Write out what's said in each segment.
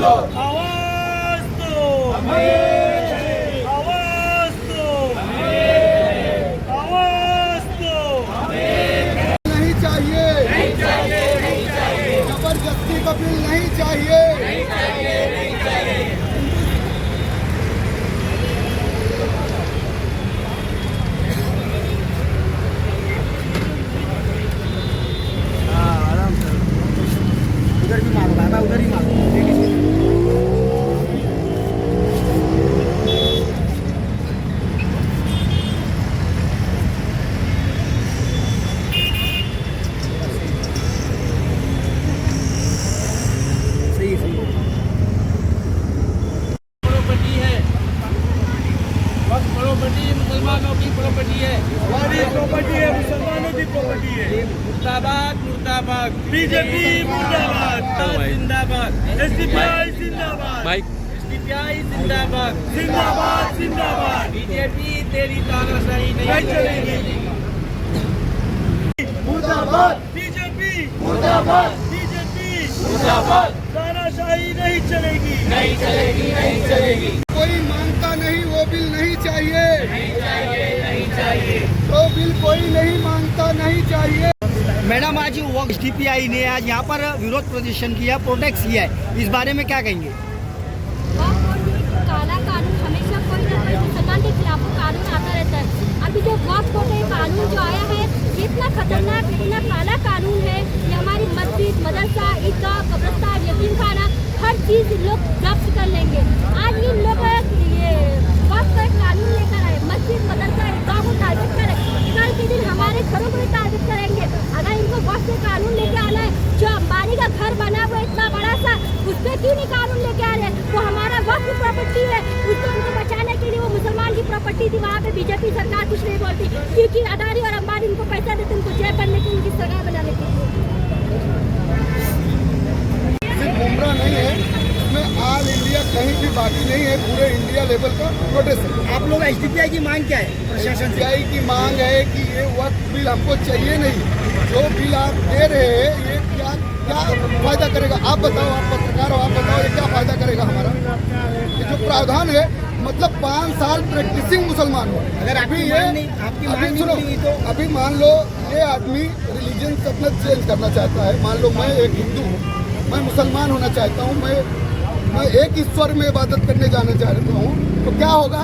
आवाज दो, आवाज दो, आवाज दो। नहीं चाहिए, जबरदस्ती का बिल नहीं चाहिए। उधर भी मारो बाबा, उधर ही मारो। सही है, सही है। प्रॉपर्टी है, वक्त प्रॉपर्टी मुसलमानों की प्रॉपर्टी है, हमारी प्रॉपर्टी है, मुसलमानों की प्रॉपर्टी है। मुर्दाबाद मुर्दाबाद, बीजेपी मुर्दाबाद, जिंदाबाद, एसडीपीआई जिंदाबाद, एसडीपीआई जिंदाबाद, जिंदाबाद जिंदाबाद। बीजेपी तेरी तानाशाही नहीं चलेगी। मुर्दाबाद, बीजेपी मुर्दाबाद, बीजेपी मुर्दाबाद। तानाशाही नहीं चलेगी, नहीं चलेगी, नहीं चलेगी। कोई मांगता नहीं, वो बिल नहीं चाहिए, नहीं चाहिए। वो बिल कोई नहीं मांगता, नहीं चाहिए। मैडम, आज एसडीपीआई ने आज यहाँ पर विरोध प्रदर्शन किया, प्रोटेस्ट किया है, इस बारे में क्या कहेंगे? काला कानून हमेशा कोई ना कोई मुसलमान के खिलाफ कानून आता रहता है। अभी जो वक्फ बोर्ड कानून जो आया है, ये इतना खतरनाक, इतना काला कानून है। ये हमारी मस्जिद, मदरसा, ईदगाह, कब्रिस्तान, यतीमखाना, हर चीज लोग जब्त कर लेंगे। आज ये लोग ये वक्फ का कानून लेकर आए, मस्जिद, मदरसा, ईदगाह को टारगेट करें। कल के दिन हमारे घरों को भी टारगेट करेंगे। अगर इनको वक्फ का कानून लेके आना है, जो अंबानी का घर बना हुआ इतना बड़ा सा, उससे क्यों नहीं कानून लेके आ रहे? वो हमारा वक्फ प्रॉपर्टी है, उसको उनको बचाने के लिए वो मुसलमान की प्रॉपर्टी थी। वहाँ पे बीजेपी सरकार कुछ नहीं बोलती, क्योंकि अडानी और अंबानी इनको पैसा देते, उनको जेब बनने की, उनकी सरकार बनाने के लिए। सिर्फ मुमरा नहीं है, इसमें ऑल इंडिया कहीं भी बाकी नहीं है, पूरे इंडिया लेवल का प्रोटेस्ट है। आप लोग एसडीपीआई की मांग क्या है प्रशासन से? एसडीपीआई की मांग है कि ये वक्त बिल हमको चाहिए नहीं। जो बिल आप दे रहे हैं, ये क्या क्या फायदा करेगा? आप बताओ, आप पत्रकार हो, आप बताओ ये क्या फायदा करेगा हमारा? ये जो प्रावधान है, मतलब 5 साल प्रैक्टिसिंग मुसलमान हो। अगर अभी आपकी ये मांग नहीं, आपकी मांग अभी नहीं सुनो, पूरी तो अभी मान लो ये आदमी रिलीजन अपना चेंज करना चाहता है। मान लो मैं एक हिंदू हूँ, मैं मुसलमान होना चाहता हूँ, मैं एक ईश्वर में इबादत करने जाना चाहता हूँ, तो क्या होगा?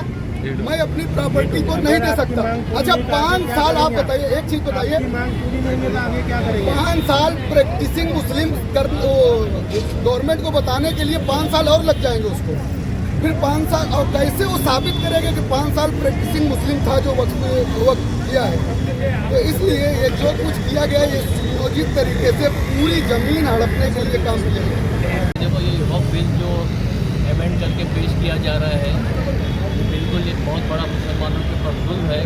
मैं अपनी प्रॉपर्टी को नहीं दे सकता। अच्छा, 5 साल आप बताइए, एक चीज बताइए, 5 साल प्रैक्टिसिंग मुस्लिम गवर्नमेंट को बताने के लिए 5 साल और लग जाएंगे उसको। फिर 5 साल, और कैसे वो साबित करेगा कि 5 साल प्रैक्टिसिंग मुस्लिम था जो वक्त किया है? तो इसलिए ये जो कुछ किया गया, ये सुनियोजित तरीके से पूरी जमीन हड़पने के लिए काम किया गया। देखो, ये वक्फ बिल जो अमेंड करके पेश किया जा रहा है, बिल्कुल एक बहुत बड़ा मुसलमानों के ऊपर जुल्म है।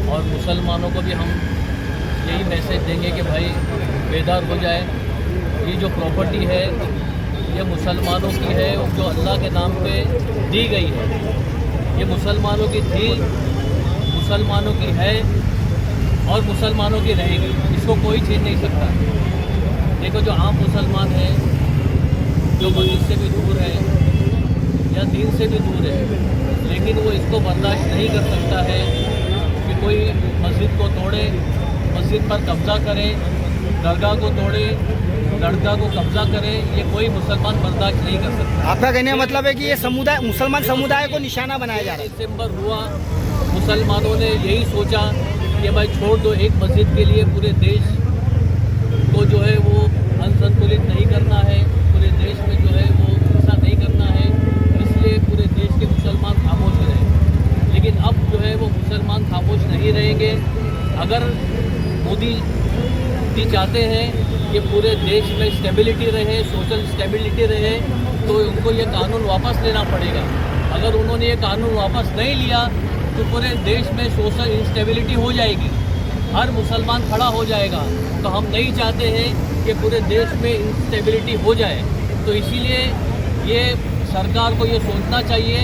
और मुसलमानों को भी हम यही मैसेज देंगे कि भाई बेदार हो जाए। ये जो प्रॉपर्टी है, ये मुसलमानों की है, जो अल्लाह के नाम पे दी गई है। ये मुसलमानों की थी, मुसलमानों की है और मुसलमानों की रहेगी। इसको कोई छीन नहीं सकता। देखो, जो आम मुसलमान है, जो मस्जिद से भी दूर है या दीन से भी दूर है, लेकिन वो इसको बर्दाश्त नहीं कर सकता है कि कोई मस्जिद को तोड़े, मस्जिद पर कब्ज़ा करे, दरगाह को तोड़े, दरगाह को कब्ज़ा करे। ये कोई मुसलमान बर्दाश्त नहीं कर सकता। आपका कहने का मतलब है कि ये समुदाय, मुसलमान समुदाय को निशाना बनाया जा रहा है। दिसंबर हुआ, मुसलमानों ने यही सोचा कि भाई छोड़ दो, एक मस्जिद के लिए पूरे देश को जो है वो असंतुलित नहीं करना है, पूरे देश में जो है वो ऐसा नहीं करना है, इसलिए पूरे देश के मुसलमान खामोश रहे। लेकिन अब जो है वो मुसलमान खामोश नहीं रहेंगे। अगर मोदी जी चाहते हैं कि पूरे देश में स्टेबिलिटी रहे, सोशल स्टेबिलिटी रहे, तो उनको ये कानून वापस लेना पड़ेगा। अगर उन्होंने ये कानून वापस नहीं लिया तो पूरे देश में सोशल इंस्टेबिलिटी हो जाएगी, हर मुसलमान खड़ा हो जाएगा। तो हम नहीं चाहते हैं कि पूरे देश में इंस्टेबिलिटी हो जाए। तो इसीलिए ये सरकार को ये सोचना चाहिए,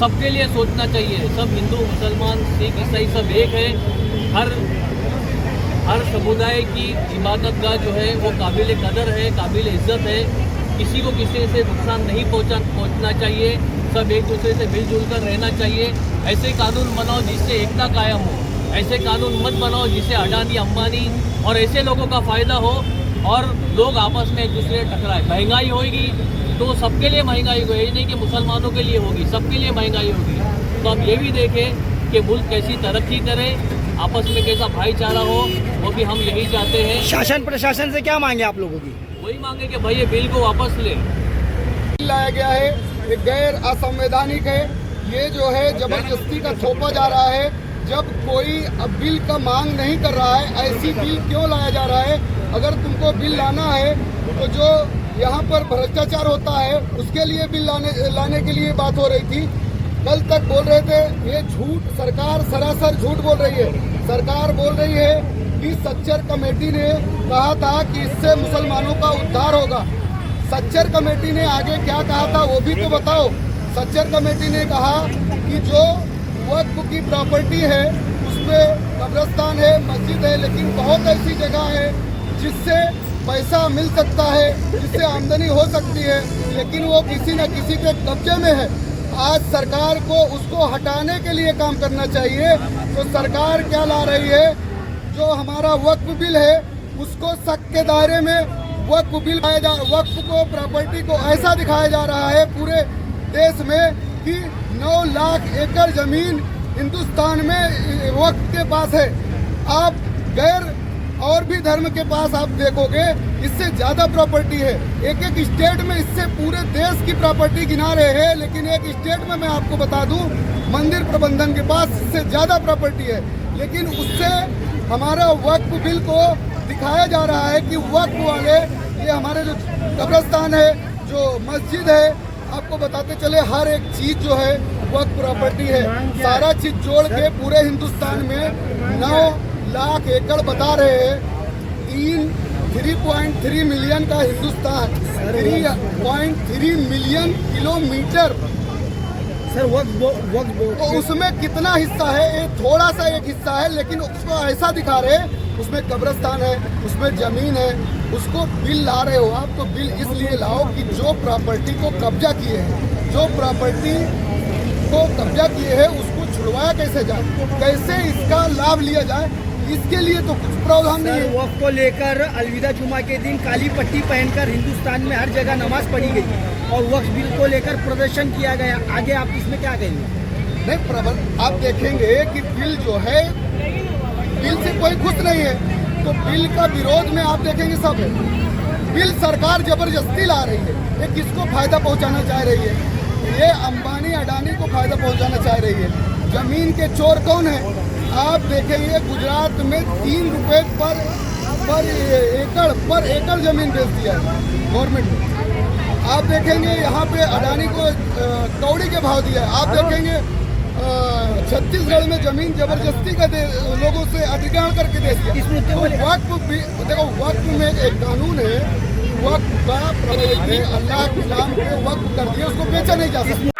सबके लिए सोचना चाहिए। सब हिंदू, मुसलमान, सिख, ईसाई सब एक है। हर समुदाय की इबादत गाह जो है वो काबिल कदर है, काबिल इज़्ज़त है। किसी को किसी से नुकसान नहीं पहुंचना चाहिए। सब एक दूसरे से मिलजुल कर रहना चाहिए। ऐसे कानून बनाओ जिससे एकता कायम हो। ऐसे कानून मत बनाओ जिससे अडानी अंबानी और ऐसे लोगों का फायदा हो और लोग आपस में एक दूसरे से टकराए। महंगाई होगी तो सबके लिए महंगाई होगी, ये नहीं कि मुसलमानों के लिए होगी, सबके लिए महंगाई होगी। तो हम ये भी देखें कि मुल्क कैसी तरक्की करे, आपस में कैसा भाईचारा हो, वो भी हम यही चाहते हैं। शासन प्रशासन से क्या मांगे आप लोगों की? वही मांगे कि भाई ये बिल को वापस ले। लाया गया है ये गैर असंवैधानिक है। ये जो है जबरदस्ती का थोपा जा रहा है। जब कोई अब बिल का मांग नहीं कर रहा है, ऐसी बिल क्यों लाया जा रहा है? अगर तुमको बिल लाना है तो जो यहाँ पर भ्रष्टाचार होता है उसके लिए बिल लाने के लिए बात हो रही थी। कल तक बोल रहे थे ये झूठ, सरकार सरासर झूठ बोल रही है। सरकार बोल रही है कि सच्चर कमेटी ने कहा था कि इससे मुसलमानों का उद्धार होगा। सच्चर कमेटी ने आगे क्या कहा था वो भी तो बताओ। सच्चर कमेटी ने कहा कि जो वक्फ की प्रॉपर्टी है उसमें कब्रिस्तान है, मस्जिद है, लेकिन बहुत ऐसी जगह है जिससे पैसा मिल सकता है, जिससे आमदनी हो सकती है, लेकिन वो किसी न किसी के कब्जे में है। आज सरकार को उसको हटाने के लिए काम करना चाहिए। तो सरकार क्या ला रही है? जो हमारा वक्फ बिल है उसको शक के दायरे में वक्फ बिल वक्फ को, प्रॉपर्टी को ऐसा दिखाया जा रहा है पूरे देश में कि 9 लाख एकड़ जमीन हिंदुस्तान में वक्फ के पास है। आप गैर और भी धर्म के पास आप देखोगे इससे ज्यादा प्रॉपर्टी है। एक एक स्टेट में इससे पूरे देश की प्रॉपर्टी गिना रहे हैं, लेकिन एक स्टेट में मैं आपको बता दूं मंदिर प्रबंधन के पास इससे ज्यादा प्रॉपर्टी है। लेकिन उससे हमारा वक्फ बिल को दिखाया जा रहा है कि वक्फ वाले ये हमारे जो कब्रिस्तान है, जो मस्जिद है, आपको बताते चले हर एक चीज जो है वक्फ प्रॉपर्टी है। सारा चीज जोड़ के पूरे हिंदुस्तान में 9 लाख एकड़ बता रहे हैं। 3.3 मिलियन का हिंदुस्तान, 3.3 मिलियन किलोमीटर। सर वक्फ तो उसमें कितना हिस्सा है? ये थोड़ा सा एक हिस्सा है, लेकिन उसको ऐसा दिखा रहे उसमें कब्रिस्तान है, उसमें जमीन है, उसको बिल ला रहे हो आप। तो बिल इसलिए लाओ कि जो प्रॉपर्टी को कब्जा किए हैं, जो प्रॉपर्टी को कब्जा किए हैं उसको छुड़वाया कैसे जाए, कैसे इसका लाभ लिया जाए, इसके लिए तो कुछ प्रावधान नहीं है। वक्फ को लेकर अलविदा जुमा के दिन काली पट्टी पहनकर हिंदुस्तान में हर जगह नमाज पढ़ी गई और वक्फ बिल को लेकर प्रदर्शन किया गया। आगे आप इसमें क्या कहेंगे? नहीं, आप देखेंगे कि बिल जो है, बिल से कोई खुश नहीं है, तो बिल का विरोध में आप देखेंगे सब है। बिल सरकार जबरदस्ती ला रही है। ये किसको फायदा पहुंचाना चाह रही है? ये अंबानी अडानी को फायदा पहुंचाना चाह रही है। जमीन के चोर कौन है? आप देखेंगे गुजरात में 3 रुपए पर एकड़ जमीन बेच दिया है गवर्नमेंट ने। आप देखेंगे यहाँ पे अडानी को कौड़ी के भाव दिया है। आप देखेंगे छत्तीसगढ़ में जमीन जबरदस्ती का लोगों से अधिग्रहण करके दे दिया। तो वक्फ देखो, वक्फ में एक कानून है, वक्फ का प्रबंधन अल्लाह के नाम पे वक्फ कर दिया, उसको बेचा नहीं जा सकता।